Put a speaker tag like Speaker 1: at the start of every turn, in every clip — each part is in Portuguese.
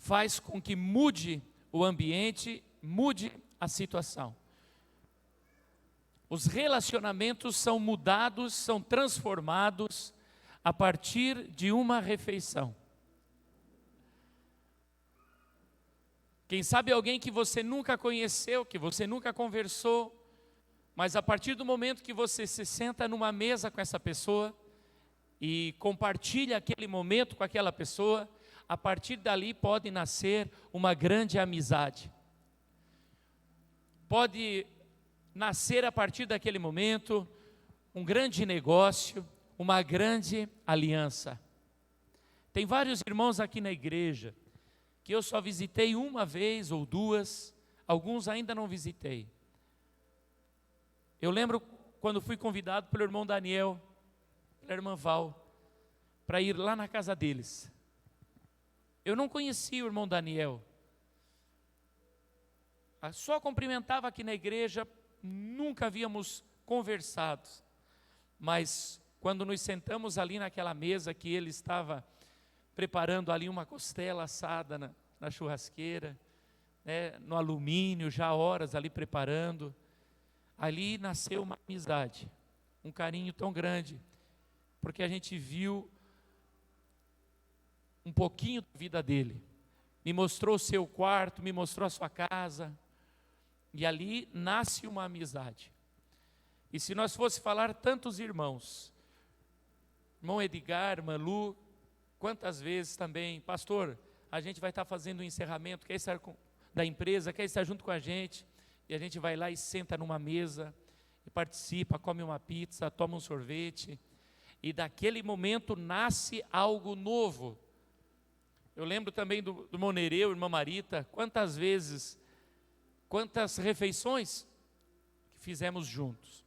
Speaker 1: faz com que mude o ambiente, mude a situação. Os relacionamentos são mudados, são transformados a partir de uma refeição. Quem sabe alguém que você nunca conheceu, que você nunca conversou, mas a partir do momento que você se senta numa mesa com essa pessoa e compartilha aquele momento com aquela pessoa, a partir dali pode nascer uma grande amizade. Pode nascer a partir daquele momento um grande negócio, uma grande aliança. Tem vários irmãos aqui na igreja que eu só visitei uma vez ou duas, alguns ainda não visitei. Eu lembro quando fui convidado pelo irmão Daniel, pela irmã Val, para ir lá na casa deles. Eu não conhecia o irmão Daniel. Só cumprimentava aqui na igreja, nunca havíamos conversado. Mas quando nos sentamos ali naquela mesa que ele estava preparando ali uma costela assada na churrasqueira, né, no alumínio, já há horas ali preparando, ali nasceu uma amizade, um carinho tão grande, porque a gente viu um pouquinho da vida dele, me mostrou o seu quarto, me mostrou a sua casa, e ali nasce uma amizade. E se nós fosse falar tantos irmãos, irmão Edgar, irmã Lu, quantas vezes também, pastor, a gente vai estar fazendo um encerramento, quer estar da empresa, quer estar junto com a gente, e a gente vai lá e senta numa mesa, e participa, come uma pizza, toma um sorvete, e daquele momento nasce algo novo. Eu lembro também do irmão Nereu, irmã Marita, quantas vezes, quantas refeições que fizemos juntos.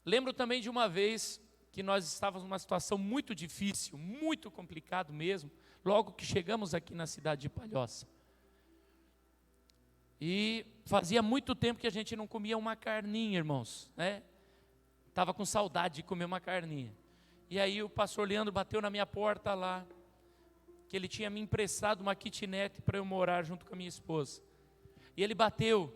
Speaker 1: Lembro também de uma vez que nós estávamos numa situação muito difícil, muito complicado mesmo, logo que chegamos aqui na cidade de Palhoça. E fazia muito tempo que a gente não comia uma carninha, irmãos, né? Estava com saudade de comer uma carninha. E aí o pastor Leandro bateu na minha porta lá, que ele tinha me emprestado uma kitnet para eu morar junto com a minha esposa. E ele bateu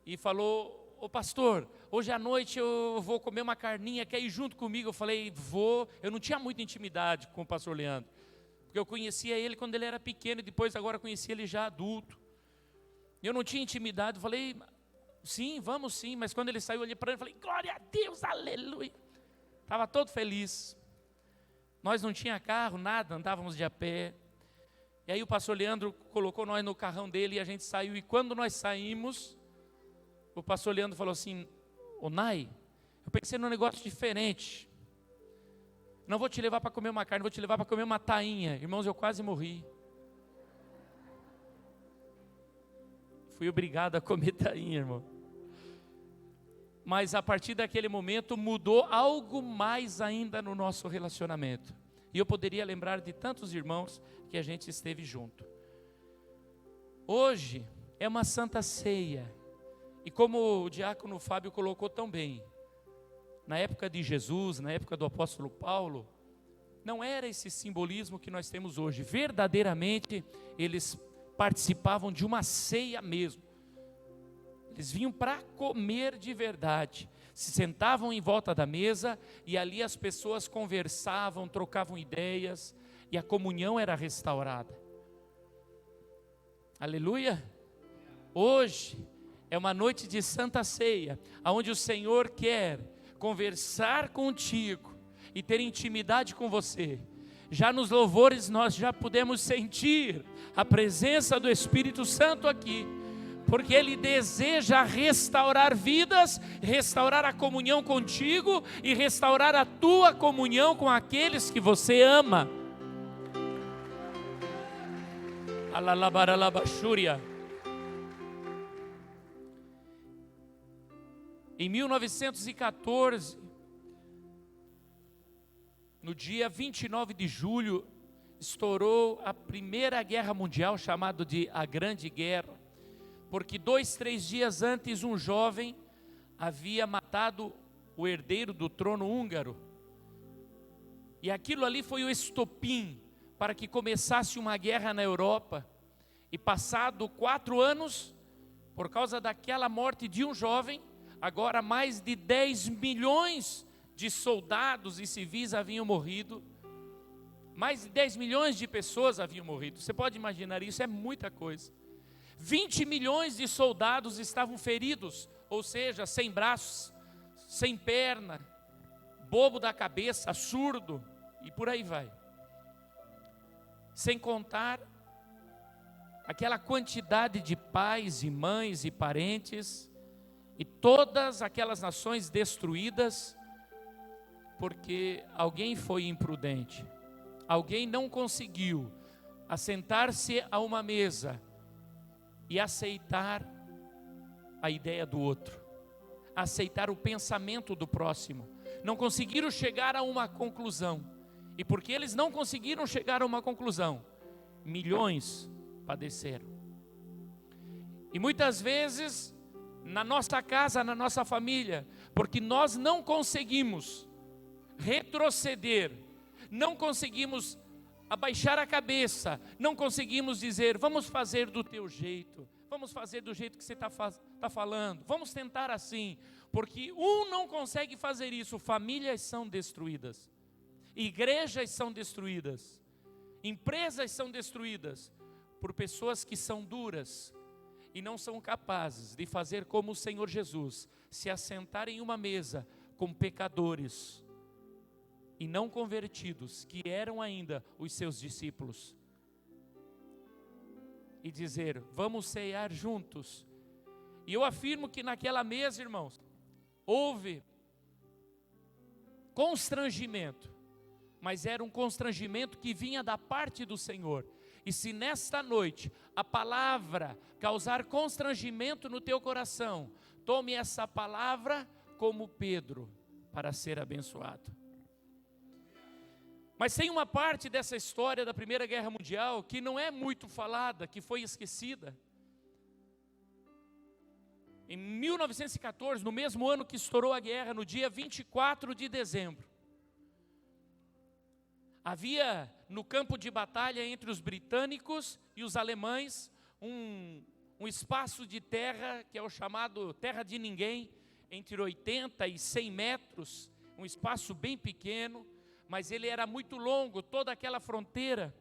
Speaker 1: e falou: ô pastor, hoje à noite eu vou comer uma carninha, quer ir junto comigo? Eu falei: vou. Eu não tinha muita intimidade com o pastor Leandro, porque eu conhecia ele quando ele era pequeno e depois agora conhecia ele já adulto. Eu não tinha intimidade, eu falei: sim, vamos sim. Mas quando ele saiu, eu olhei para ele e falei: glória a Deus, aleluia. Estava todo feliz. Nós não tinha carro, nada, andávamos de a pé. E aí o pastor Leandro colocou nós no carrão dele e a gente saiu. E quando nós saímos, o pastor Leandro falou assim: ô Nai, eu pensei num negócio diferente. Não vou te levar para comer uma carne, vou te levar para comer uma tainha. Irmãos, eu quase morri. Fui obrigado a comer tainha, irmão. Mas a partir daquele momento mudou algo mais ainda no nosso relacionamento. E eu poderia lembrar de tantos irmãos que a gente esteve junto. Hoje é uma santa ceia. E como o diácono Fábio colocou tão bem, na época de Jesus, na época do apóstolo Paulo, não era esse simbolismo que nós temos hoje. Verdadeiramente, eles participavam de uma ceia mesmo. Eles vinham para comer de verdade. Se sentavam em volta da mesa e ali as pessoas conversavam, trocavam ideias e a comunhão era restaurada. Aleluia! Hoje é uma noite de santa ceia, onde o Senhor quer conversar contigo e ter intimidade com você. Já nos louvores nós já pudemos sentir a presença do Espírito Santo aqui, porque Ele deseja restaurar vidas, restaurar a comunhão contigo e restaurar a tua comunhão com aqueles que você ama. Alalabaralabaxúria. Em 1914, no dia 29 de julho, estourou a Primeira Guerra Mundial, chamado de a Grande Guerra, porque 2-3 dias antes um jovem havia matado o herdeiro do trono húngaro, e aquilo ali foi o estopim para que começasse uma guerra na Europa. E passado 4 anos, por causa daquela morte de um jovem, agora mais de 10 milhões de soldados e civis haviam morrido. Mais de 10 milhões de pessoas haviam morrido. Você pode imaginar isso? É muita coisa. 20 milhões de soldados estavam feridos, ou seja, sem braços, sem perna, bobo da cabeça, surdo, e por aí vai. Sem contar aquela quantidade de pais e mães e parentes, e todas aquelas nações destruídas, porque alguém foi imprudente, alguém não conseguiu assentar-se a uma mesa e aceitar a ideia do outro, aceitar o pensamento do próximo. Não conseguiram chegar a uma conclusão, e porque eles não conseguiram chegar a uma conclusão, milhões padeceram. E muitas vezes, na nossa casa, na nossa família, porque nós não conseguimos retroceder, não conseguimos abaixar a cabeça, não conseguimos dizer, vamos fazer do teu jeito, vamos fazer do jeito que você está falando, vamos tentar assim, porque não consegue fazer isso. Famílias são destruídas, igrejas são destruídas, empresas são destruídas, por pessoas que são duras, e não são capazes de fazer como o Senhor Jesus, se assentar em uma mesa com pecadores, e não convertidos, que eram ainda os seus discípulos, e dizer, vamos cear juntos. E eu afirmo que naquela mesa, irmãos, houve constrangimento, mas era um constrangimento que vinha da parte do Senhor. E se nesta noite a palavra causar constrangimento no teu coração, tome essa palavra como Pedro, para ser abençoado. Mas tem uma parte dessa história da Primeira Guerra Mundial que não é muito falada, que foi esquecida. Em 1914, no mesmo ano que estourou a guerra, no dia 24 de dezembro, havia no campo de batalha entre os britânicos e os alemães um espaço de terra que é o chamado terra de ninguém, entre 80 e 100 metros, um espaço bem pequeno, mas ele era muito longo, toda aquela fronteira,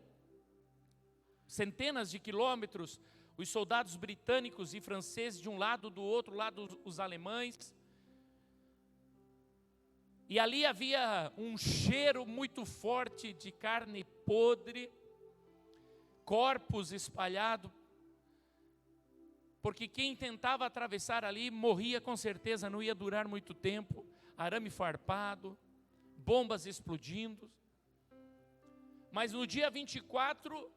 Speaker 1: centenas de quilômetros, os soldados britânicos e franceses de um lado, do outro lado os alemães, e ali havia um cheiro muito forte de carne podre, corpos espalhados, porque quem tentava atravessar ali morria com certeza, não ia durar muito tempo, arame farpado, bombas explodindo. Mas no dia 24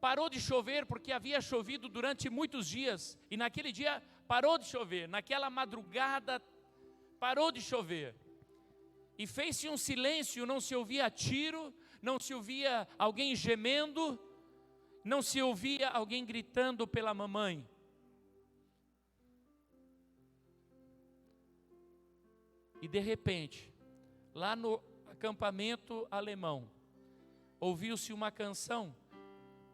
Speaker 1: parou de chover, porque havia chovido durante muitos dias, e naquele dia parou de chover, naquela madrugada parou de chover, e fez-se um silêncio, não se ouvia tiro, não se ouvia alguém gemendo, não se ouvia alguém gritando pela mamãe. E de repente, lá no acampamento alemão, ouviu-se uma canção,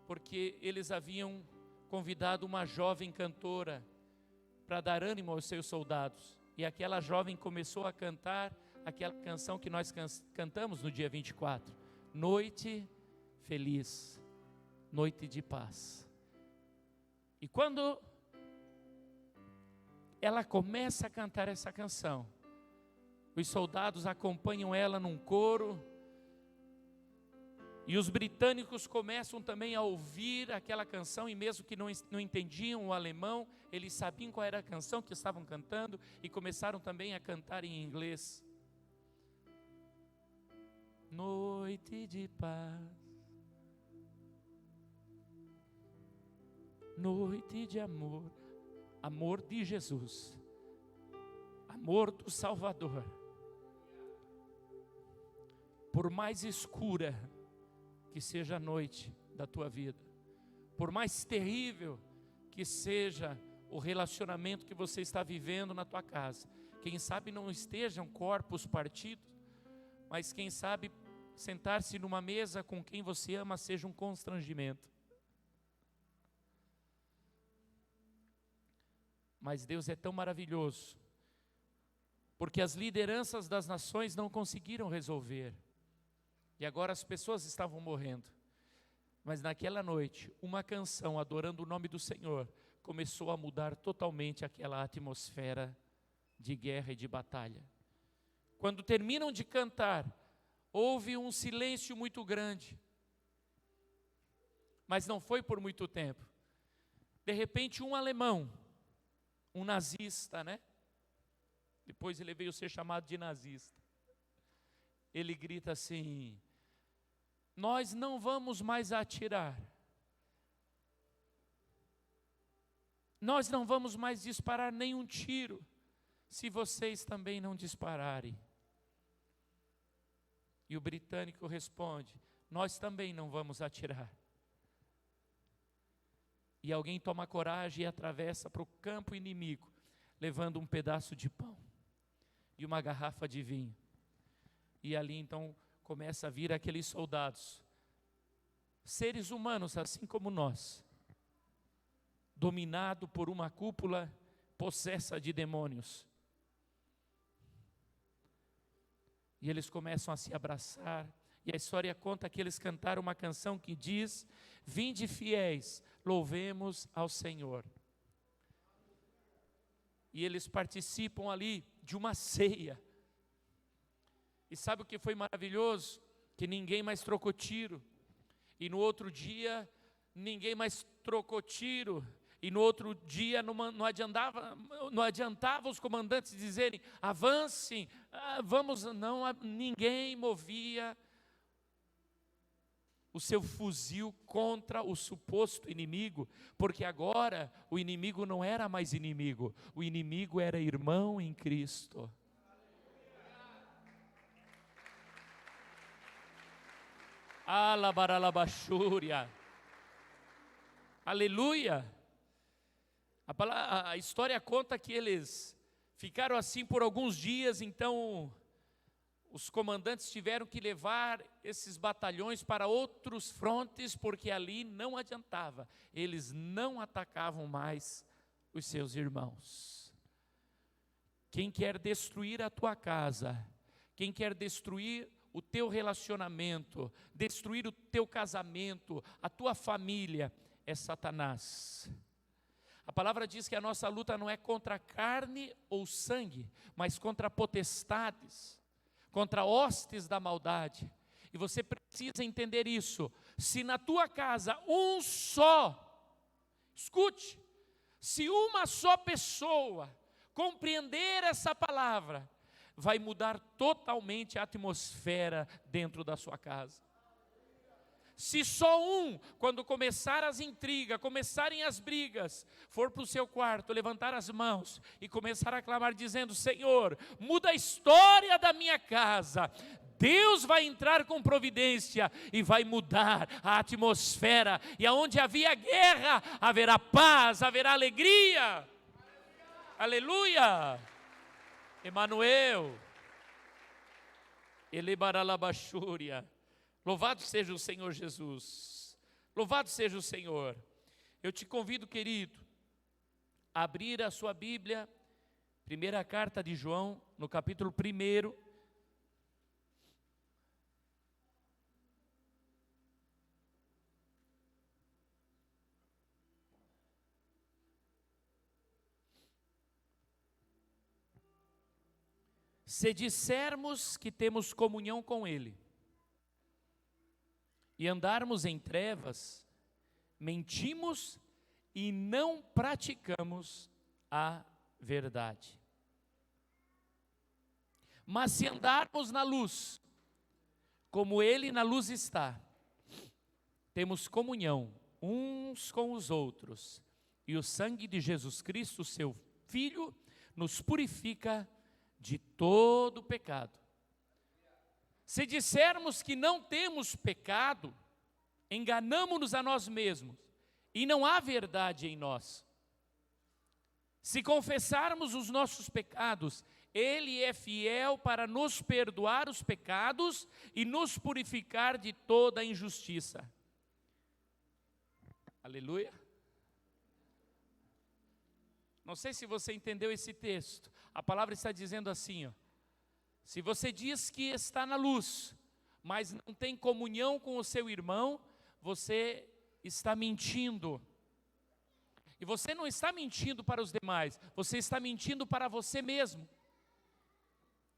Speaker 1: porque eles haviam convidado uma jovem cantora para dar ânimo aos seus soldados. E aquela jovem começou a cantar aquela canção que nós cantamos no dia 24. Noite feliz, noite de paz. E quando ela começa a cantar essa canção, os soldados acompanham ela num coro, e os britânicos começam também a ouvir aquela canção, e mesmo que não entendiam o alemão, eles sabiam qual era a canção que estavam cantando, e começaram também a cantar em inglês. Noite de paz, noite de amor, amor de Jesus, amor do Salvador. Por mais escura que seja a noite da tua vida, por mais terrível que seja o relacionamento que você está vivendo na tua casa, quem sabe não estejam corpos partidos, mas quem sabe sentar-se numa mesa com quem você ama seja um constrangimento. Mas Deus é tão maravilhoso, porque as lideranças das nações não conseguiram resolver, e agora as pessoas estavam morrendo. Mas naquela noite, uma canção adorando o nome do Senhor começou a mudar totalmente aquela atmosfera de guerra e de batalha. Quando terminam de cantar, houve um silêncio muito grande, mas não foi por muito tempo. De repente, um alemão, um nazista, né? Depois ele veio ser chamado de nazista. Ele grita assim: nós não vamos mais atirar. Nós não vamos mais disparar nenhum tiro, se vocês também não dispararem. E o britânico responde: nós também não vamos atirar. E alguém toma coragem e atravessa para o campo inimigo, levando um pedaço de pão e uma garrafa de vinho. E ali então começa a vir aqueles soldados, seres humanos assim como nós, dominado por uma cúpula possessa de demônios. E eles começam a se abraçar, e a história conta que eles cantaram uma canção que diz: vinde fiéis, louvemos ao Senhor. E eles participam ali de uma ceia. E sabe o que foi maravilhoso? Que ninguém mais trocou tiro. E no outro dia, ninguém mais trocou tiro. E no outro dia não adiantava os comandantes dizerem: avancem, vamos. Não, ninguém movia o seu fuzil contra o suposto inimigo, porque agora o inimigo não era mais inimigo, o inimigo era irmão em Cristo. Alabaralabachúria. Aleluia. A história conta que eles ficaram assim por alguns dias, então os comandantes tiveram que levar esses batalhões para outros frontes, porque ali não adiantava, eles não atacavam mais os seus irmãos. Quem quer destruir a tua casa, quem quer destruir o teu relacionamento, destruir o teu casamento, a tua família, é Satanás. A palavra diz que a nossa luta não é contra carne ou sangue, mas contra potestades, contra hostes da maldade. E você precisa entender isso. Se na tua casa escute, se uma só pessoa compreender essa palavra, vai mudar totalmente a atmosfera dentro da sua casa. Se só quando começar as intrigas, começarem as brigas, for para o seu quarto, levantar as mãos e começar a clamar dizendo: Senhor, muda a história da minha casa, Deus vai entrar com providência e vai mudar a atmosfera, e aonde havia guerra, haverá paz, haverá alegria. Aleluia! Emanuel, Elebaralabachúria. Louvado seja o Senhor Jesus, louvado seja o Senhor. Eu te convido, querido, a abrir a sua Bíblia, primeira carta de João, no capítulo 1. Se dissermos que temos comunhão com Ele, e andarmos em trevas, mentimos e não praticamos a verdade. Mas se andarmos na luz, como Ele na luz está, temos comunhão uns com os outros, e o sangue de Jesus Cristo, seu Filho, nos purifica de todo pecado. Se dissermos que não temos pecado, enganamo-nos a nós mesmos, e não há verdade em nós. Se confessarmos os nossos pecados, Ele é fiel para nos perdoar os pecados e nos purificar de toda a injustiça. Aleluia. Não sei se você entendeu esse texto. A palavra está dizendo assim, ó: se você diz que está na luz, mas não tem comunhão com o seu irmão, você está mentindo. E você não está mentindo para os demais, você está mentindo para você mesmo.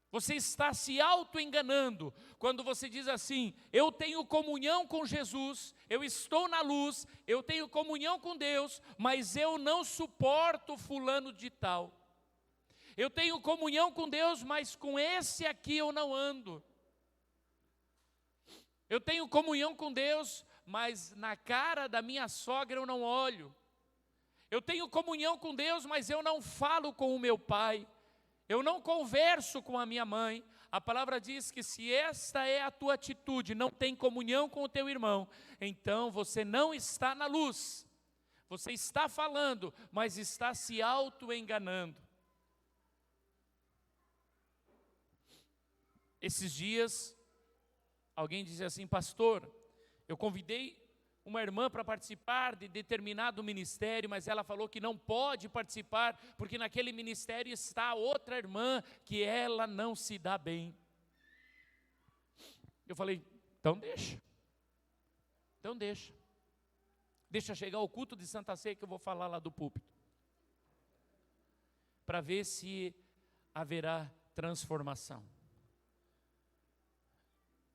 Speaker 1: Você está se auto-enganando quando você diz assim: eu tenho comunhão com Jesus, eu estou na luz, eu tenho comunhão com Deus, mas eu não suporto fulano de tal. Eu tenho comunhão com Deus, mas com esse aqui eu não ando. Eu tenho comunhão com Deus, mas na cara da minha sogra eu não olho. Eu tenho comunhão com Deus, mas eu não falo com o meu pai. Eu não converso com a minha mãe. A palavra diz que se esta é a tua atitude, não tem comunhão com o teu irmão, então você não está na luz. Você está falando, mas está se auto-enganando. Esses dias, alguém dizia assim: pastor, eu convidei uma irmã para participar de determinado ministério, mas ela falou que não pode participar, porque naquele ministério está outra irmã, que ela não se dá bem. Eu falei: então deixa. Então deixa. Deixa chegar o culto de Santa Ceia que eu vou falar lá do púlpito. Para ver se haverá transformação.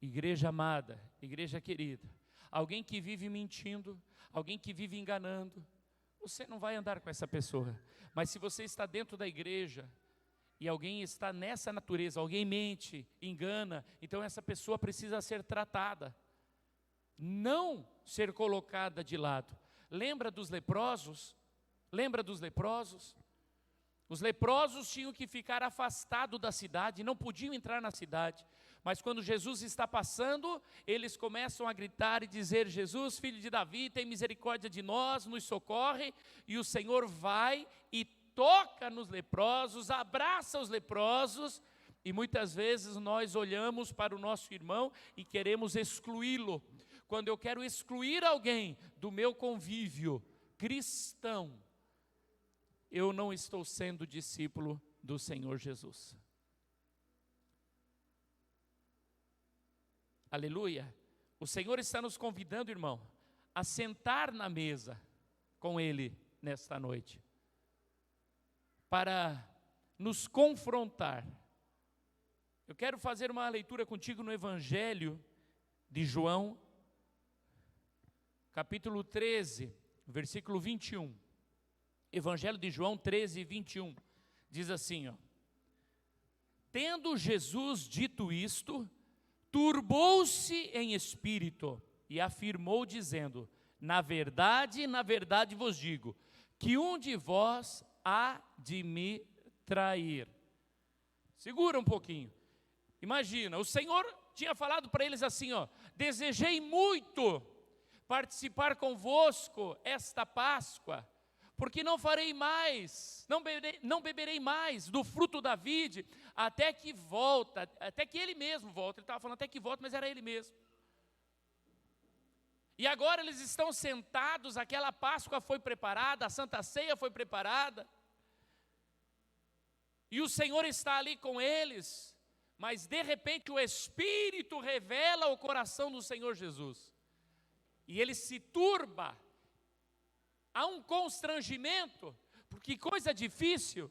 Speaker 1: Igreja amada, igreja querida, alguém que vive mentindo, alguém que vive enganando, você não vai andar com essa pessoa. Mas se você está dentro da igreja e alguém está nessa natureza, alguém mente, engana, então essa pessoa precisa ser tratada, não ser colocada de lado. Lembra dos leprosos? Lembra dos leprosos? Os leprosos tinham que ficar afastados da cidade, não podiam entrar na cidade. Mas quando Jesus está passando, eles começam a gritar e dizer: Jesus, filho de Davi, tem misericórdia de nós, nos socorre. E o Senhor vai e toca nos leprosos, abraça os leprosos. E muitas vezes nós olhamos para o nosso irmão e queremos excluí-lo. Quando eu quero excluir alguém do meu convívio cristão, eu não estou sendo discípulo do Senhor Jesus. Aleluia. O Senhor está nos convidando, irmão, a sentar na mesa com Ele nesta noite, para nos confrontar. Eu quero fazer uma leitura contigo no Evangelho de João, capítulo 13, versículo 21. Evangelho de João 13, 21, diz assim, ó: tendo Jesus dito isto, turbou-se em espírito e afirmou dizendo: na verdade vos digo, que um de vós há de me trair. Segura um pouquinho. Imagina, o Senhor tinha falado para eles assim, ó: desejei muito participar convosco esta Páscoa, porque não farei mais, não beberei mais do fruto da vide, até que volta, até que ele mesmo volta. Ele estava falando até que volta, mas era ele mesmo. E agora eles estão sentados, aquela Páscoa foi preparada, a Santa Ceia foi preparada, e o Senhor está ali com eles, mas de repente o Espírito revela o coração do Senhor Jesus, e ele se turba. Há um constrangimento, porque coisa difícil.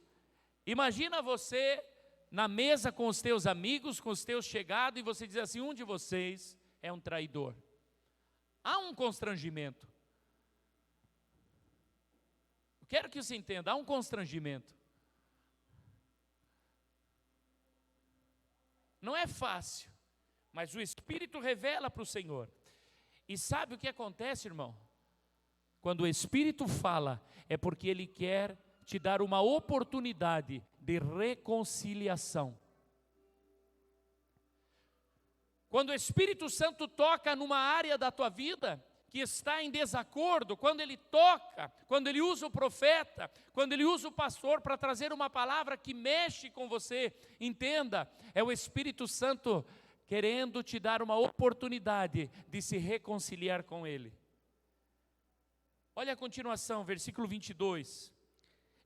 Speaker 1: Imagina você na mesa com os teus amigos, com os teus chegados, e você diz assim: um de vocês é um traidor. Há um constrangimento. Eu quero que você entenda, há um constrangimento. Não é fácil, mas o Espírito revela para o Senhor. E sabe o que acontece, irmão? Quando o Espírito fala, é porque Ele quer te dar uma oportunidade de reconciliação. Quando o Espírito Santo toca numa área da tua vida que está em desacordo, quando ele toca, quando ele usa o profeta, quando ele usa o pastor para trazer uma palavra que mexe com você, entenda, é o Espírito Santo querendo te dar uma oportunidade de se reconciliar com ele. Olha a continuação, versículo 22.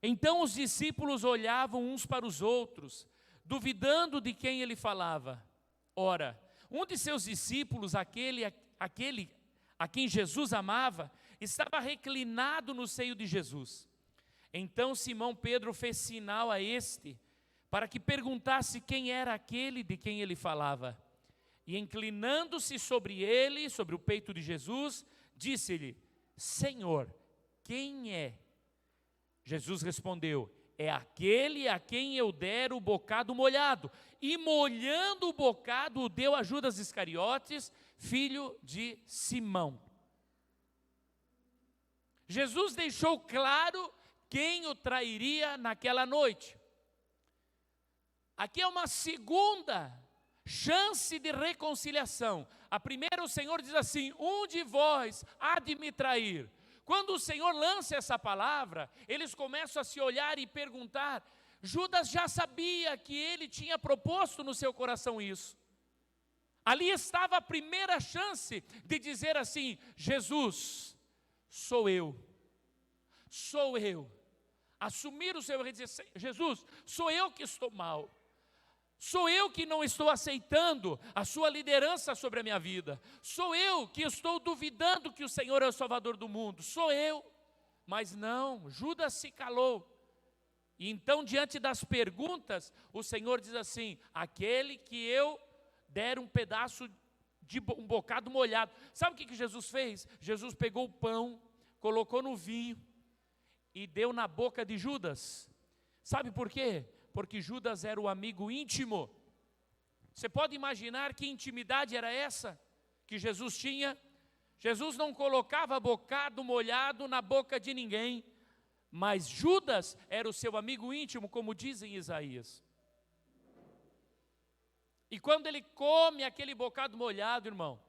Speaker 1: Então os discípulos olhavam uns para os outros, duvidando de quem ele falava. Ora, um de seus discípulos, aquele a quem Jesus amava, estava reclinado no seio de Jesus. Então Simão Pedro fez sinal a este, para que perguntasse quem era aquele de quem ele falava. E inclinando-se sobre ele, sobre o peito de Jesus, disse-lhe: Senhor, quem é? Jesus respondeu: é aquele a quem eu der o bocado molhado. E molhando o bocado, o deu a Judas Iscariotes, filho de Simão. Jesus deixou claro quem o trairia naquela noite. Aqui é uma segunda chance de reconciliação. A primeira, o Senhor diz assim: um de vós há de me trair. Quando o Senhor lança essa palavra, eles começam a se olhar e perguntar. Judas já sabia que ele tinha proposto no seu coração isso. Ali estava a primeira chance de dizer assim: Jesus, sou eu. Sou eu. Assumir o seu erro e dizer: Jesus, sou eu que estou mal. Sou eu que não estou aceitando a sua liderança sobre a minha vida. Sou eu que estou duvidando que o Senhor é o Salvador do mundo. Sou eu. Mas não, Judas se calou. E então, diante das perguntas, o Senhor diz assim: aquele que eu der um pedaço de um bocado molhado. Sabe o que Jesus fez? Jesus pegou o pão, colocou no vinho e deu na boca de Judas. Sabe por quê? Porque Judas era o amigo íntimo. Você pode imaginar que intimidade era essa que Jesus tinha? Jesus não colocava bocado molhado na boca de ninguém, mas Judas era o seu amigo íntimo, como diz em Isaías. E quando ele come aquele bocado molhado, irmão,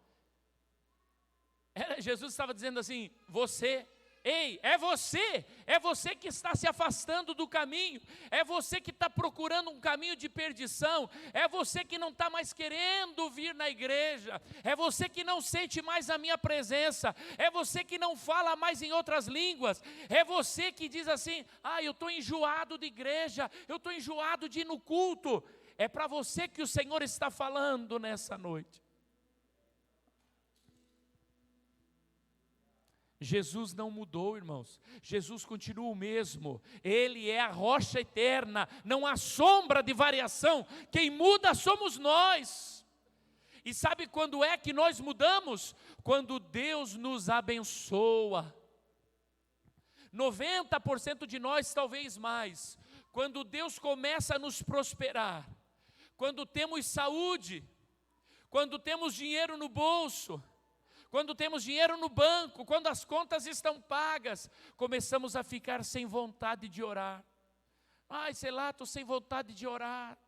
Speaker 1: Jesus estava dizendo assim: é você que está se afastando do caminho, é você que está procurando um caminho de perdição, é você que não está mais querendo vir na igreja, é você que não sente mais a minha presença, é você que não fala mais em outras línguas, é você que diz assim: eu estou enjoado de igreja, eu estou enjoado de ir no culto. É para você que o Senhor está falando nessa noite. Jesus não mudou, irmãos. Jesus continua o mesmo. Ele é a rocha eterna, não há sombra de variação. Quem muda somos nós. E sabe quando é que nós mudamos? Quando Deus nos abençoa. 90% de nós, talvez mais, quando Deus começa a nos prosperar, quando temos saúde, quando temos dinheiro no bolso, quando temos dinheiro no banco, quando as contas estão pagas, começamos a ficar sem vontade de orar. Sei lá, estou sem vontade de orar.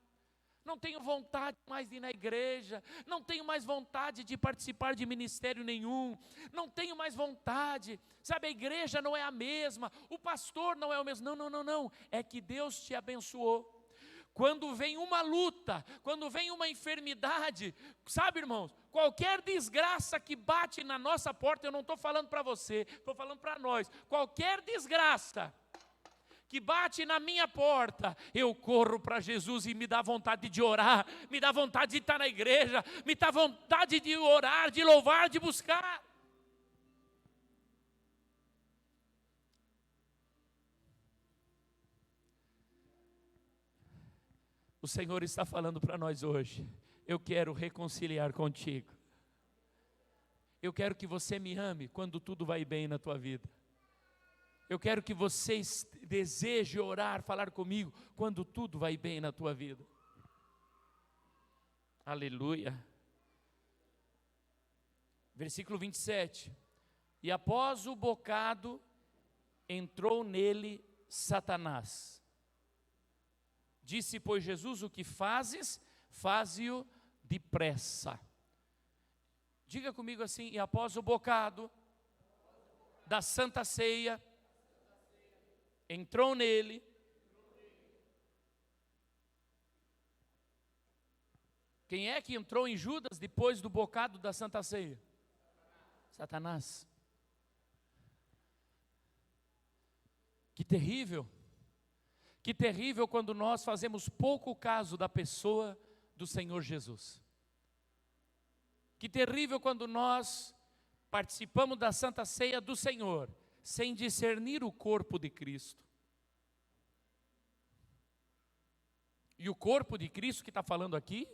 Speaker 1: Não tenho vontade mais de ir na igreja. Não tenho mais vontade de participar de ministério nenhum. Não tenho mais vontade. Sabe, a igreja não é a mesma. O pastor não é o mesmo. Não. É que Deus te abençoou. Quando vem uma luta, quando vem uma enfermidade, sabe, irmãos, qualquer desgraça que bate na nossa porta, eu não estou falando para você, estou falando para nós, qualquer desgraça que bate na minha porta, eu corro para Jesus e me dá vontade de orar, me dá vontade de estar na igreja, me dá vontade de orar, de louvar, de buscar. O Senhor está falando para nós hoje: eu quero reconciliar contigo. Eu quero que você me ame quando tudo vai bem na tua vida. Eu quero que você deseje orar, falar comigo quando tudo vai bem na tua vida. Aleluia. Versículo 27. E após o bocado, entrou nele Satanás. Disse, pois, Jesus: o que fazes, faze-o depressa. Diga comigo assim: e após o bocado, da Santa Ceia entrou nele. Quem é que entrou em Judas depois do bocado da Santa Ceia? Satanás. Que terrível. Que terrível quando nós fazemos pouco caso da pessoa do Senhor Jesus. Que terrível quando nós participamos da Santa Ceia do Senhor, sem discernir o corpo de Cristo. E o corpo de Cristo que está falando aqui,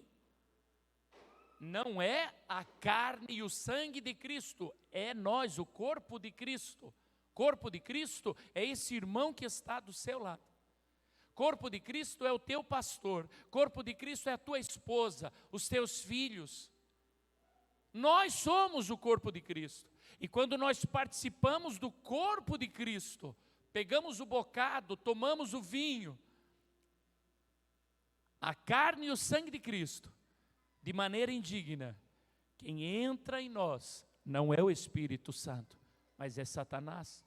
Speaker 1: não é a carne e o sangue de Cristo, é nós, o corpo de Cristo. Corpo de Cristo é esse irmão que está do seu lado. Corpo de Cristo é o teu pastor. Corpo de Cristo é a tua esposa, os teus filhos. Nós somos o corpo de Cristo. E quando nós participamos do corpo de Cristo, pegamos o bocado, tomamos o vinho, a carne e o sangue de Cristo, de maneira indigna, quem entra em nós não é o Espírito Santo, mas é Satanás.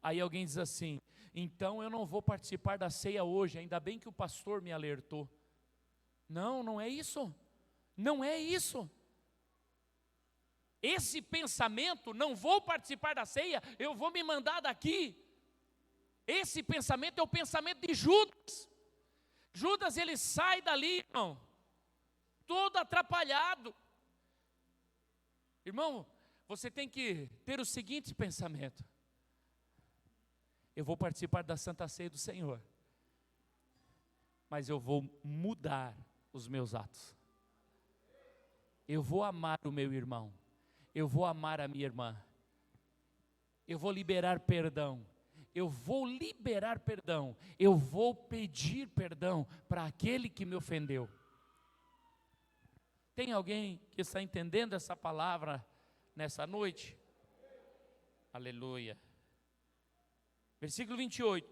Speaker 1: Aí alguém diz assim: então eu não vou participar da ceia hoje, ainda bem que o pastor me alertou. Não, não é isso. Não é isso. Esse pensamento, não vou participar da ceia, eu vou me mandar daqui. Esse pensamento é o pensamento de Judas. Judas, ele sai dali, irmão, todo atrapalhado. Irmão, você tem que ter o seguinte pensamento: eu vou participar da Santa Ceia do Senhor, mas eu vou mudar os meus atos. Eu vou amar o meu irmão, eu vou amar a minha irmã, eu vou liberar perdão. Eu vou liberar perdão, eu vou pedir perdão para aquele que me ofendeu. Tem alguém que está entendendo essa palavra nessa noite? Aleluia. Versículo 28.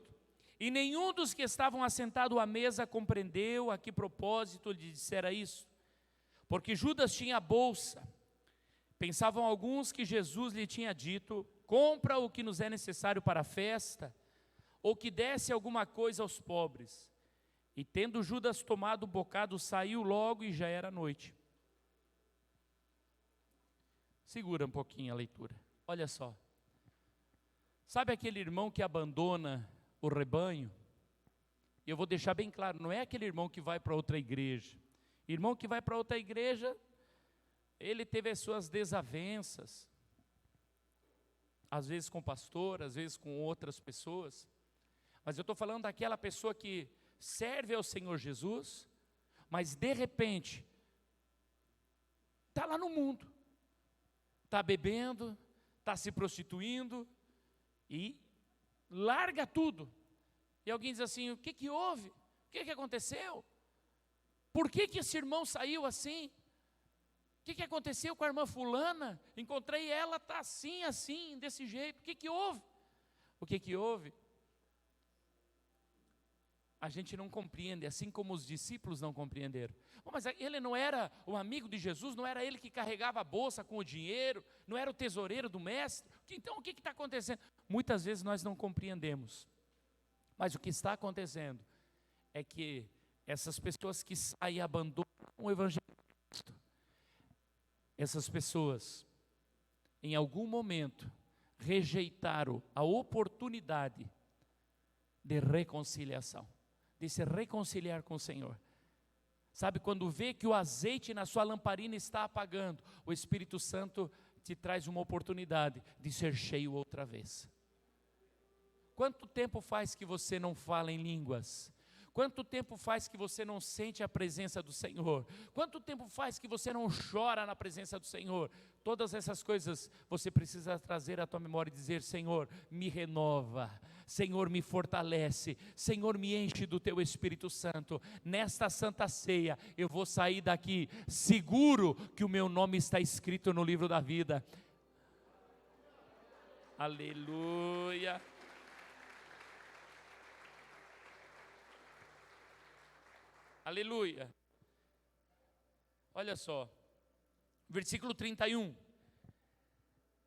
Speaker 1: E nenhum dos que estavam assentados à mesa compreendeu a que propósito lhe dissera isso, porque Judas tinha a bolsa. Pensavam alguns que Jesus lhe tinha dito: compra o que nos é necessário para a festa, ou que desse alguma coisa aos pobres. E tendo Judas tomado o bocado, saiu logo e já era noite. Segura um pouquinho a leitura, olha só. Sabe aquele irmão que abandona o rebanho? E eu vou deixar bem claro, não é aquele irmão que vai para outra igreja. Irmão que vai para outra igreja, ele teve as suas desavenças, às vezes com o pastor, às vezes com outras pessoas, mas eu estou falando daquela pessoa que serve ao Senhor Jesus, mas de repente, está lá no mundo, está bebendo, está se prostituindo, e larga tudo. E alguém diz assim: o que que houve? O que que aconteceu? Por que que esse irmão saiu assim? O que que aconteceu com a irmã fulana? Encontrei ela, está assim, assim, desse jeito. O que que houve? O que que houve? A gente não compreende, assim como os discípulos não compreenderam. Mas ele não era o amigo de Jesus? Não era ele que carregava a bolsa com o dinheiro? Não era o tesoureiro do mestre? Então o que está acontecendo? Muitas vezes nós não compreendemos, mas o que está acontecendo é que essas pessoas que saem e abandonam o Evangelho de Cristo, essas pessoas, em algum momento, rejeitaram a oportunidade de reconciliação, de se reconciliar com o Senhor. Sabe, quando vê que o azeite na sua lamparina está apagando, o Espírito Santo te traz uma oportunidade de ser cheio outra vez. Quanto tempo faz que você não fala em línguas? Quanto tempo faz que você não sente a presença do Senhor? Quanto tempo faz que você não chora na presença do Senhor? Todas essas coisas você precisa trazer à tua memória e dizer: Senhor, me renova, Senhor, me fortalece, Senhor, me enche do teu Espírito Santo. Nesta santa ceia eu vou sair daqui seguro que o meu nome está escrito no livro da vida. Aleluia. Aleluia. Olha só, versículo 31.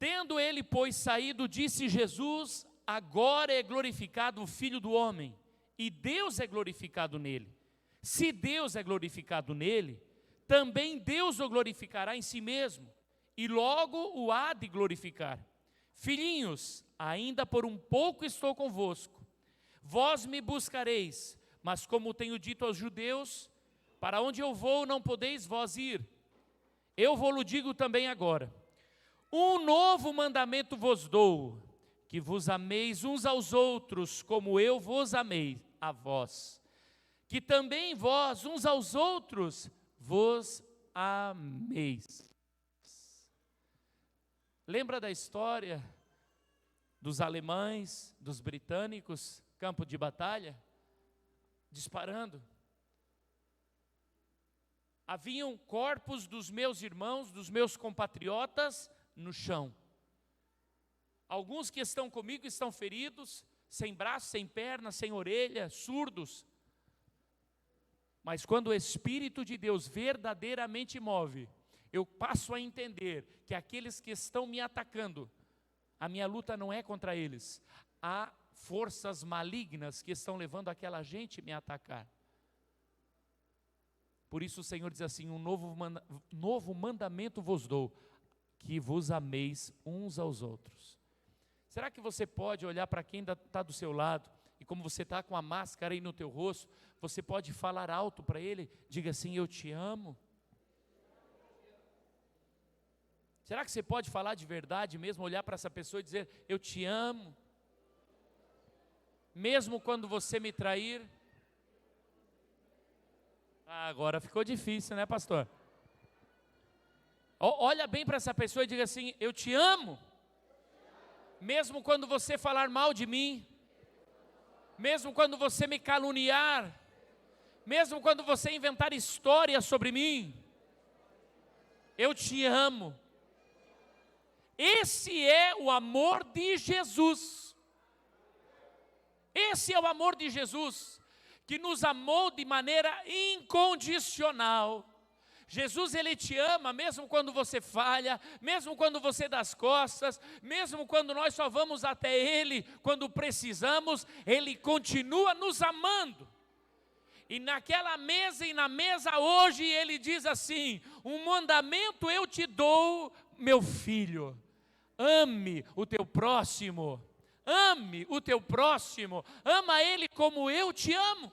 Speaker 1: Tendo ele, pois, saído, disse Jesus: agora é glorificado o Filho do Homem, e Deus é glorificado nele. Se Deus é glorificado nele, também Deus o glorificará em si mesmo, e logo o há de glorificar. Filhinhos, ainda por um pouco estou convosco. Vós me buscareis, mas como tenho dito aos judeus, para onde eu vou não podeis vós ir. Eu vou-lo digo também agora. Um novo mandamento vos dou, que vos ameis uns aos outros, como eu vos amei a vós. Que também vós, uns aos outros, vos ameis. Lembra da história dos alemães, dos britânicos, campo de batalha, disparando? Haviam corpos dos meus irmãos, dos meus compatriotas, no chão. Alguns que estão comigo estão feridos, sem braço, sem perna, sem orelha, surdos. Mas quando o Espírito de Deus verdadeiramente move, eu passo a entender que aqueles que estão me atacando, a minha luta não é contra eles. Há forças malignas que estão levando aquela gente a me atacar. Por isso o Senhor diz assim: um novo mandamento vos dou, que vos ameis uns aos outros. Será que você pode olhar para quem está do seu lado, e como você está com a máscara aí no teu rosto, você pode falar alto para ele, diga assim: eu te amo? Será que você pode falar de verdade mesmo, olhar para essa pessoa e dizer: eu te amo? Mesmo quando você me trair? Agora ficou difícil, né, pastor? Olha bem para essa pessoa e diga assim: eu te amo? Mesmo quando você falar mal de mim, mesmo quando você me caluniar, mesmo quando você inventar histórias sobre mim, eu te amo. Esse é o amor de Jesus. Esse é o amor de Jesus, que nos amou de maneira incondicional. Jesus, Ele te ama mesmo quando você falha, mesmo quando você dá as costas, mesmo quando nós só vamos até Ele quando precisamos, Ele continua nos amando. E naquela mesa e na mesa hoje Ele diz assim: um mandamento eu te dou, meu filho, ame o teu próximo, ame o teu próximo, ama ele como eu te amo.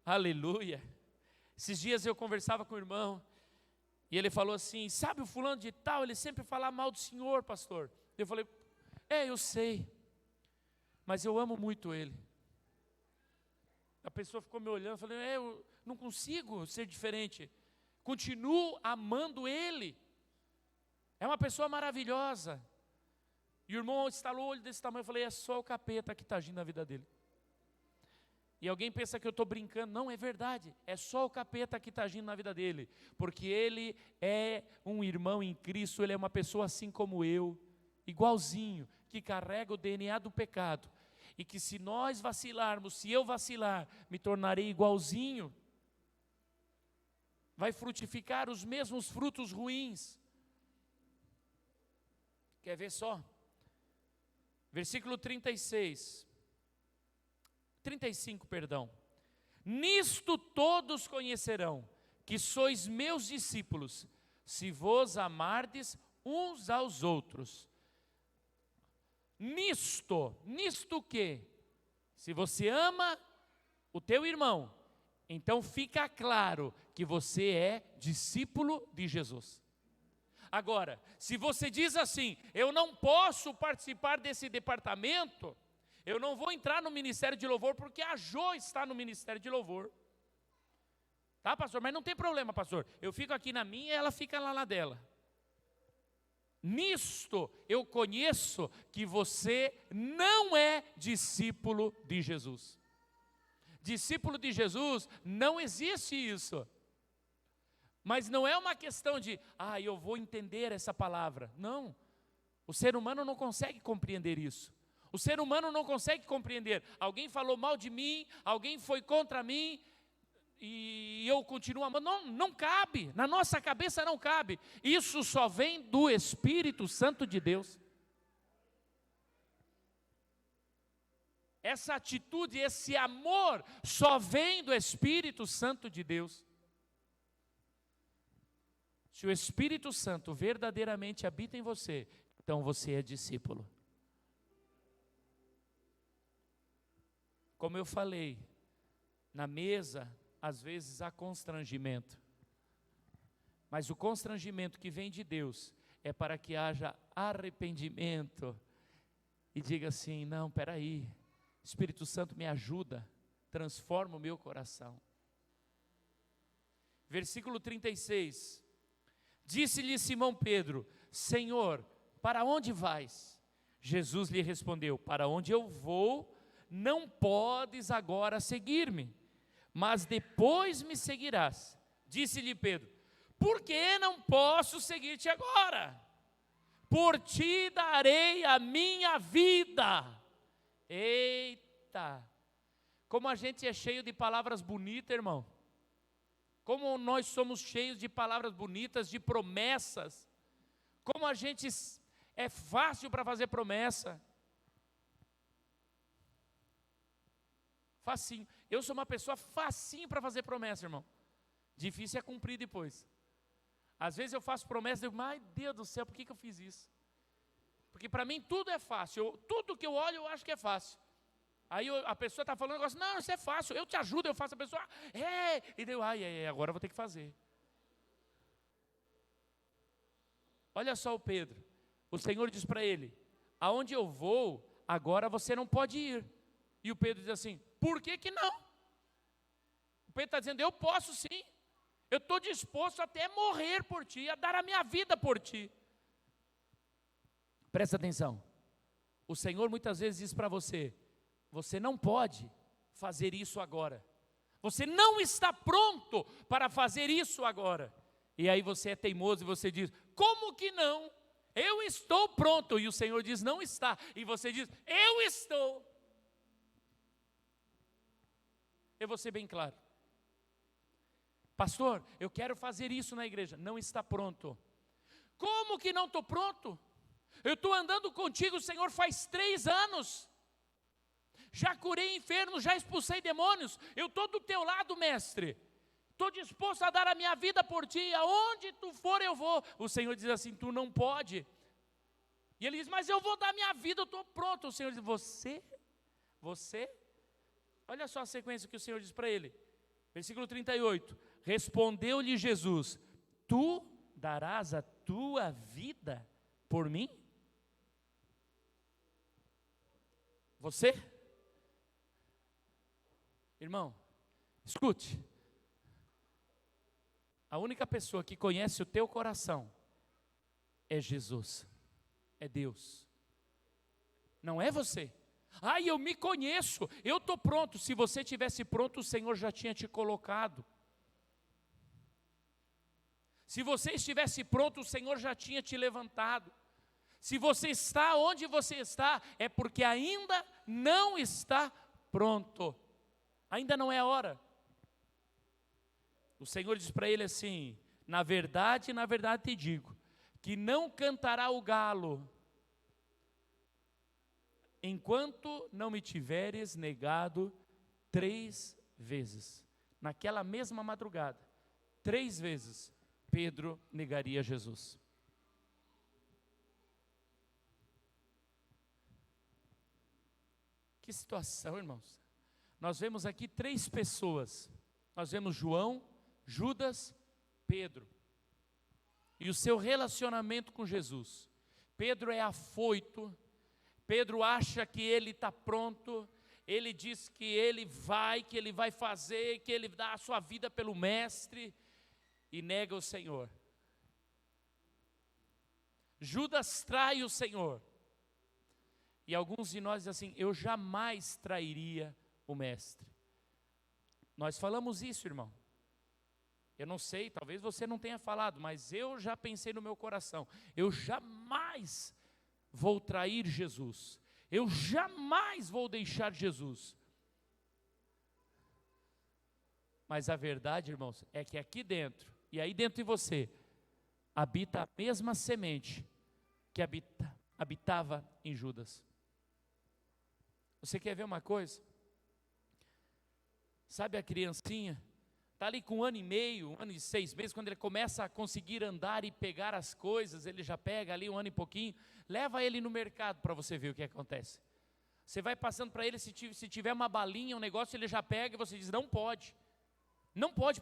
Speaker 1: Aleluia. Esses dias eu conversava com o irmão, e ele falou assim: sabe o fulano de tal, ele sempre fala mal do senhor, pastor. Eu falei: eu sei, mas eu amo muito ele. A pessoa ficou me olhando, eu falei: eu não consigo ser diferente, continuo amando ele, é uma pessoa maravilhosa. E o irmão estalou o olho desse tamanho, eu falei: é só o capeta que está agindo na vida dele. E alguém pensa que eu estou brincando. Não, é verdade, é só o capeta que está agindo na vida dele, porque ele é um irmão em Cristo, ele é uma pessoa assim como eu, igualzinho, que carrega o DNA do pecado, e que se nós vacilarmos, se eu vacilar, me tornarei igualzinho, vai frutificar os mesmos frutos ruins. Quer ver só? Versículo 35, perdão. Nisto todos conhecerão que sois meus discípulos, se vos amardes uns aos outros. Nisto o quê? Se você ama o teu irmão, então fica claro que você é discípulo de Jesus. Agora, se você diz assim: eu não posso participar desse departamento, eu não vou entrar no ministério de louvor porque a Jô está no ministério de louvor. Tá, pastor? Mas não tem problema, pastor. Eu fico aqui na minha e ela fica lá na dela. Nisto eu conheço que você não é discípulo de Jesus. Discípulo de Jesus, não existe isso. Mas não é uma questão de, eu vou entender essa palavra. Não, o ser humano não consegue compreender isso. O ser humano não consegue compreender. Alguém falou mal de mim, alguém foi contra mim, e eu continuo amando. Não, não cabe, na nossa cabeça não cabe. Isso só vem do Espírito Santo de Deus. Essa atitude, esse amor, só vem do Espírito Santo de Deus. Se o Espírito Santo verdadeiramente habita em você, então você é discípulo. Como eu falei, na mesa, às vezes há constrangimento. Mas o constrangimento que vem de Deus é para que haja arrependimento. E diga assim, não, peraí, Espírito Santo me ajuda, transforma o meu coração. Versículo 36. Disse-lhe Simão Pedro, Senhor, para onde vais? Jesus lhe respondeu, para onde eu vou, não podes agora seguir-me, mas depois me seguirás. Disse-lhe Pedro, por que não posso seguir-te agora? Por ti darei a minha vida. Eita, como a gente é cheio de palavras bonitas, irmão. Como nós somos cheios de palavras bonitas, de promessas. Como a gente é fácil para fazer promessa. Facinho. Eu sou uma pessoa facinho para fazer promessa, irmão. Difícil é cumprir depois. Às vezes eu faço promessa e digo, ai Deus do céu, por que eu fiz isso? Porque para mim tudo é fácil. Tudo que eu olho eu acho que é fácil. Aí a pessoa está falando um negócio, não, isso é fácil, eu te ajudo, eu faço. A pessoa, e deu, agora eu vou ter que fazer. Olha só o Pedro, o Senhor diz para ele, aonde eu vou, agora você não pode ir. E o Pedro diz assim, por que não? O Pedro está dizendo, eu posso sim, eu estou disposto até morrer por ti, a dar a minha vida por ti. Presta atenção, o Senhor muitas vezes diz para você, você não pode fazer isso agora. Você não está pronto para fazer isso agora. E aí você é teimoso e você diz, como que não? Eu estou pronto. E o Senhor diz, não está. E você diz, eu estou. Eu vou ser bem claro. Pastor, eu quero fazer isso na igreja. Não está pronto. Como que não estou pronto? Eu estou andando contigo, Senhor, faz 3 anos. Já curei enfermos, já expulsei demônios. Eu estou do teu lado, mestre. Estou disposto a dar a minha vida por ti. Aonde tu for eu vou. O Senhor diz assim, tu não pode. E ele diz, mas eu vou dar minha vida, eu estou pronto. O Senhor diz, você? Olha só a sequência que o Senhor diz para ele. Versículo 38. Respondeu-lhe Jesus, tu darás a tua vida por mim? Você? Irmão, escute, a única pessoa que conhece o teu coração é Jesus, é Deus, não é você. Eu me conheço, eu estou pronto. Se você estivesse pronto, o Senhor já tinha te colocado. Se você estivesse pronto, o Senhor já tinha te levantado. Se você está onde você está, é porque ainda não está pronto. Ainda não é a hora. O Senhor diz para ele assim, na verdade te digo, que não cantará o galo, enquanto não me tiveres negado 3 vezes. Naquela mesma madrugada, 3 vezes, Pedro negaria Jesus. Que situação, irmãos. Nós vemos aqui 3 pessoas. Nós vemos João, Judas, Pedro. E o seu relacionamento com Jesus. Pedro é afoito. Pedro acha que ele está pronto. Ele diz que ele vai fazer, que ele dá a sua vida pelo mestre. E nega o Senhor. Judas trai o Senhor. E alguns de nós dizem assim, eu jamais trairia o mestre. Nós falamos isso, irmão. Eu não sei, talvez você não tenha falado, mas eu já pensei no meu coração, eu jamais vou trair Jesus. Eu jamais vou deixar Jesus. Mas a verdade, irmãos, é que aqui dentro, e aí dentro de você, habita a mesma semente que habitava em Judas. Você quer ver uma coisa? Sabe a criancinha? Está ali com 1 ano e meio, 1 ano e 6 meses, quando ele começa a conseguir andar e pegar as coisas, ele já pega ali 1 ano e pouquinho, leva ele no mercado para você ver o que acontece. Você vai passando para ele, se tiver uma balinha, um negócio, ele já pega e você diz, não pode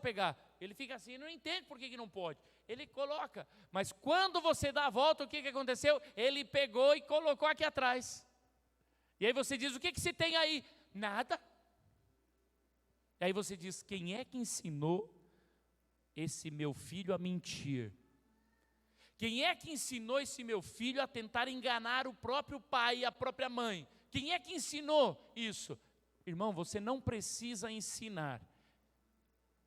Speaker 1: pegar. Ele fica assim, não entende por que não pode. Ele coloca, mas quando você dá a volta, o que aconteceu? Ele pegou e colocou aqui atrás. E aí você diz, o que se tem aí? Nada. E aí você diz, quem é que ensinou esse meu filho a mentir? Quem é que ensinou esse meu filho a tentar enganar o próprio pai e a própria mãe? Quem é que ensinou isso? Irmão, você não precisa ensinar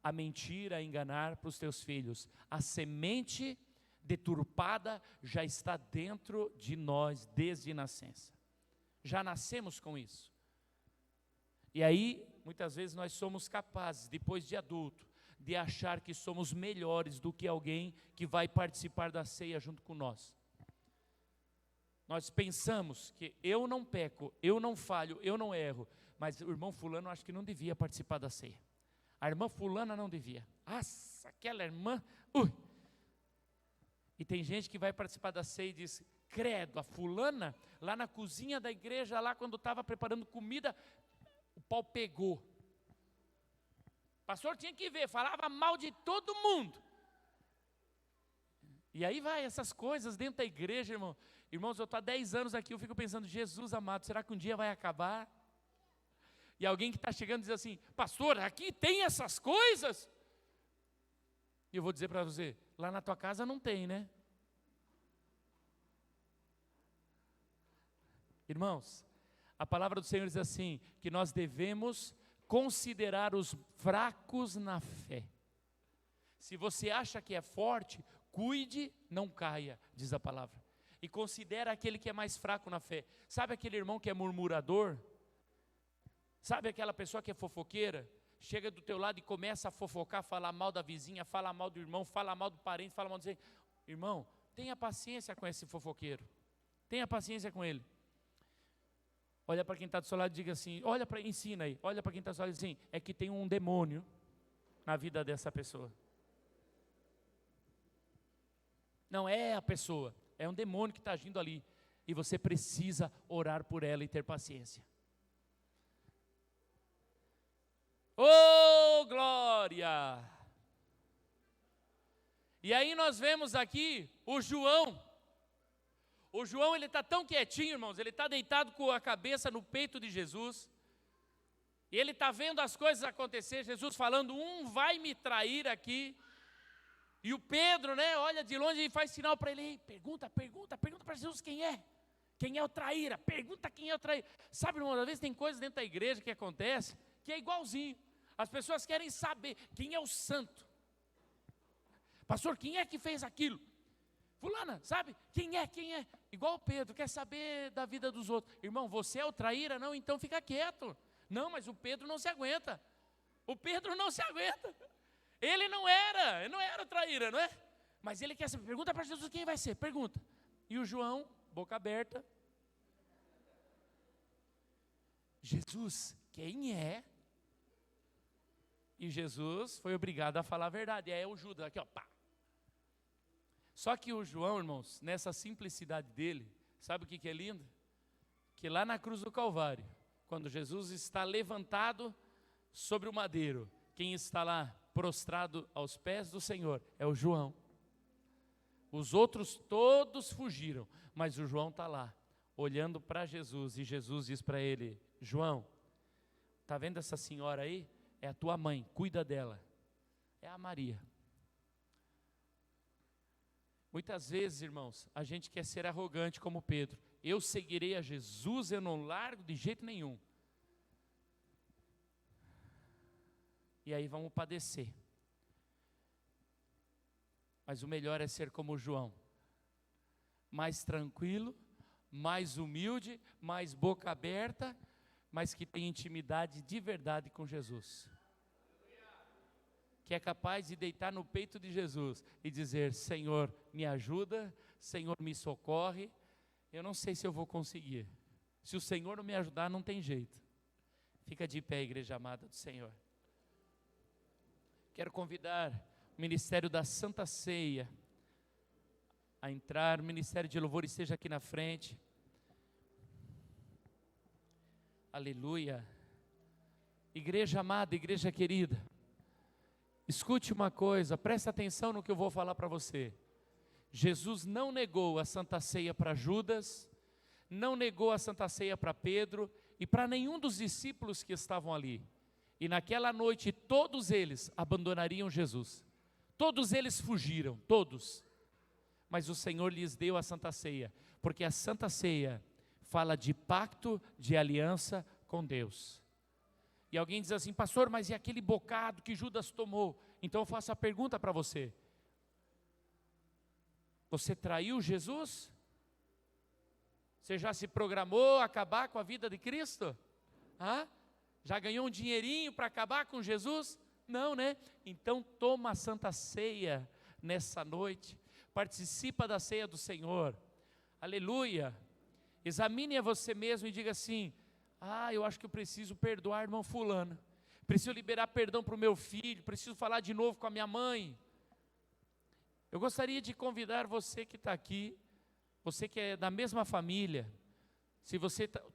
Speaker 1: a mentir, a enganar para os teus filhos. A semente deturpada já está dentro de nós desde nascença. Já nascemos com isso. E aí, muitas vezes nós somos capazes, depois de adulto, de achar que somos melhores do que alguém que vai participar da ceia junto com nós. Nós pensamos que eu não peco, eu não falho, eu não erro, mas o irmão fulano acho que não devia participar da ceia. A irmã fulana não devia. Nossa, aquela irmã, E tem gente que vai participar da ceia e diz, credo, a fulana, lá na cozinha da igreja, lá quando estava preparando comida, o pau pegou. O pastor tinha que ver, falava mal de todo mundo. E aí vai essas coisas dentro da igreja, irmão. Irmãos, eu estou há 10 anos aqui, eu fico pensando, Jesus amado, será que um dia vai acabar? E alguém que está chegando diz assim, pastor, aqui tem essas coisas? E eu vou dizer para você, lá na tua casa não tem, né? Irmãos, a palavra do Senhor diz assim, que nós devemos considerar os fracos na fé. Se você acha que é forte, cuide, não caia, diz a palavra. E considera aquele que é mais fraco na fé. Sabe aquele irmão que é murmurador? Sabe aquela pessoa que é fofoqueira? Chega do teu lado e começa a fofocar, falar mal da vizinha, falar mal do irmão, falar mal do parente, falar mal do... Irmão, tenha paciência com esse fofoqueiro. Tenha paciência com ele. Olha para quem está do seu lado e diga assim, ensina aí, olha para quem está do seu lado e diz assim, é que tem um demônio na vida dessa pessoa. Não é a pessoa, é um demônio que está agindo ali. E você precisa orar por ela e ter paciência. Oh, glória! E aí nós vemos aqui o João. O João, ele está tão quietinho, irmãos, ele está deitado com a cabeça no peito de Jesus, e ele está vendo as coisas acontecer, Jesus falando, vai me trair aqui, e o Pedro, né, olha de longe e faz sinal para ele, ei, pergunta para Jesus quem é o traíra, pergunta quem é o traíra. Sabe, irmão, às vezes tem coisas dentro da igreja que acontece, que é igualzinho, as pessoas querem saber quem é o santo. Pastor, quem é que fez aquilo? Fulana, sabe? Quem é? Igual o Pedro, quer saber da vida dos outros. Irmão, você é o traíra? Não, então fica quieto. Não, mas o Pedro não se aguenta. O Pedro não se aguenta. Ele não era o traíra, não é? Mas ele quer saber, pergunta para Jesus quem vai ser, pergunta. E o João, boca aberta. Jesus, quem é? E Jesus foi obrigado a falar a verdade. E aí o Judas, aqui ó, pá. Só que o João, irmãos, nessa simplicidade dele, sabe o que é lindo? Que lá na cruz do Calvário, quando Jesus está levantado sobre o madeiro, quem está lá prostrado aos pés do Senhor é o João. Os outros todos fugiram, mas o João está lá, olhando para Jesus, e Jesus diz para ele, João, está vendo essa senhora aí? É a tua mãe, cuida dela. É a Maria. Muitas vezes, irmãos, a gente quer ser arrogante como Pedro. Eu seguirei a Jesus, eu não largo de jeito nenhum. E aí vamos padecer. Mas o melhor é ser como João. Mais tranquilo, mais humilde, mais boca aberta, mas que tem intimidade de verdade com Jesus. que é capaz de deitar no peito de Jesus e dizer: Senhor, me ajuda, Senhor, me socorre. Eu não sei se eu vou conseguir. Se o Senhor não me ajudar, não tem jeito. Fica de pé, igreja amada do Senhor. Quero convidar o ministério da Santa Ceia a entrar. O ministério de louvor esteja aqui na frente. Aleluia. Igreja amada, igreja querida, escute uma coisa, presta atenção no que eu vou falar para você. Jesus não negou a Santa Ceia para Judas, não negou a Santa Ceia para Pedro e para nenhum dos discípulos que estavam ali. E naquela noite todos eles abandonariam Jesus. Todos eles fugiram, todos. Mas o Senhor lhes deu a Santa Ceia, porque a Santa Ceia fala de pacto, de aliança com Deus. E alguém diz assim: pastor, mas e aquele bocado que Judas tomou? Então eu faço a pergunta para você: você traiu Jesus? Você já se programou a acabar com a vida de Cristo? Já ganhou um dinheirinho para acabar com Jesus? Não, né? Então toma a Santa Ceia nessa noite, participa da ceia do Senhor, aleluia. Examine a você mesmo e diga assim: eu acho que eu preciso perdoar irmão fulano, preciso liberar perdão para o meu filho, preciso falar de novo com a minha mãe. Eu gostaria de convidar você que está aqui, você que é da mesma família, se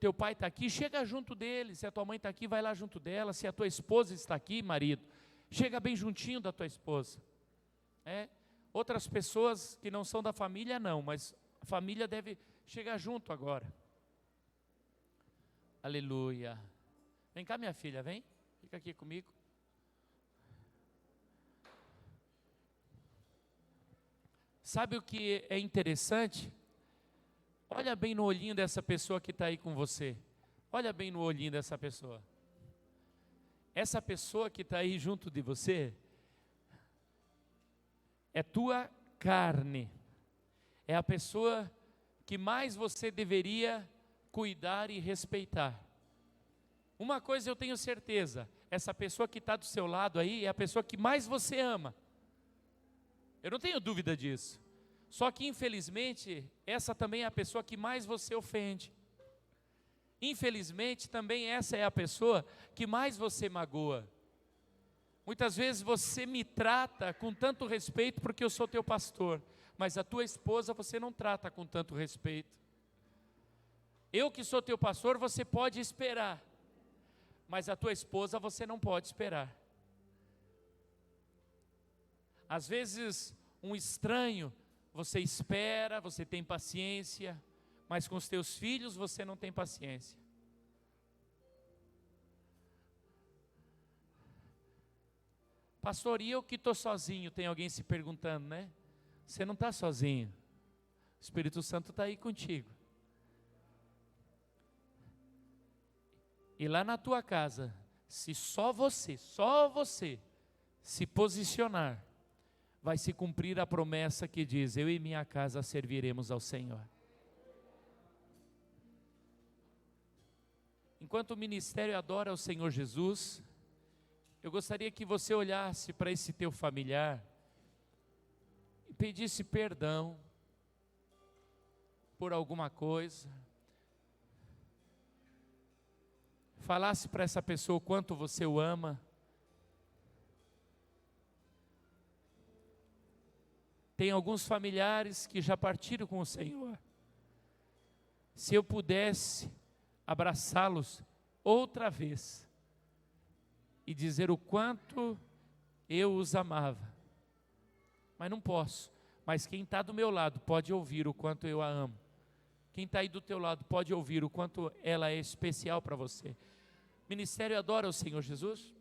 Speaker 1: teu pai está aqui, chega junto dele. Se a tua mãe está aqui, vai lá junto dela. Se a tua esposa está aqui, marido, chega bem juntinho da tua esposa. Outras pessoas que não são da família não, mas a família deve chegar junto agora. Aleluia. Vem cá, minha filha, vem, fica aqui comigo. Sabe o que é interessante? Olha bem no olhinho dessa pessoa que está aí com você. Olha bem no olhinho dessa pessoa. Essa pessoa que está aí junto de você é tua carne. É a pessoa que mais você deveria cuidar e respeitar. Uma coisa eu tenho certeza: essa pessoa que está do seu lado aí é a pessoa que mais você ama. Eu não tenho dúvida disso. Só que infelizmente, essa também é a pessoa que mais você ofende. Infelizmente, também essa é a pessoa que mais você magoa. Muitas vezes você me trata com tanto respeito porque eu sou teu pastor, mas a tua esposa você não trata com tanto respeito. Eu que sou teu pastor, você pode esperar, mas a tua esposa você não pode esperar. Às vezes, um estranho, você espera, você tem paciência, mas com os teus filhos você não tem paciência. Pastor, e eu que estou sozinho? Tem alguém se perguntando, né? Você não está sozinho, o Espírito Santo está aí contigo. E lá na tua casa, se só você se posicionar, vai se cumprir a promessa que diz: eu e minha casa serviremos ao Senhor. Enquanto o ministério adora ao Senhor Jesus, eu gostaria que você olhasse para esse teu familiar e pedisse perdão por alguma coisa. Falasse para essa pessoa o quanto você o ama. Tem alguns familiares que já partiram com o Senhor. Se eu pudesse abraçá-los outra vez e dizer o quanto eu os amava, mas não posso. Mas quem está do meu lado pode ouvir o quanto eu a amo. Quem está aí do teu lado pode ouvir o quanto ela é especial para você. Ministério adora o Senhor Jesus.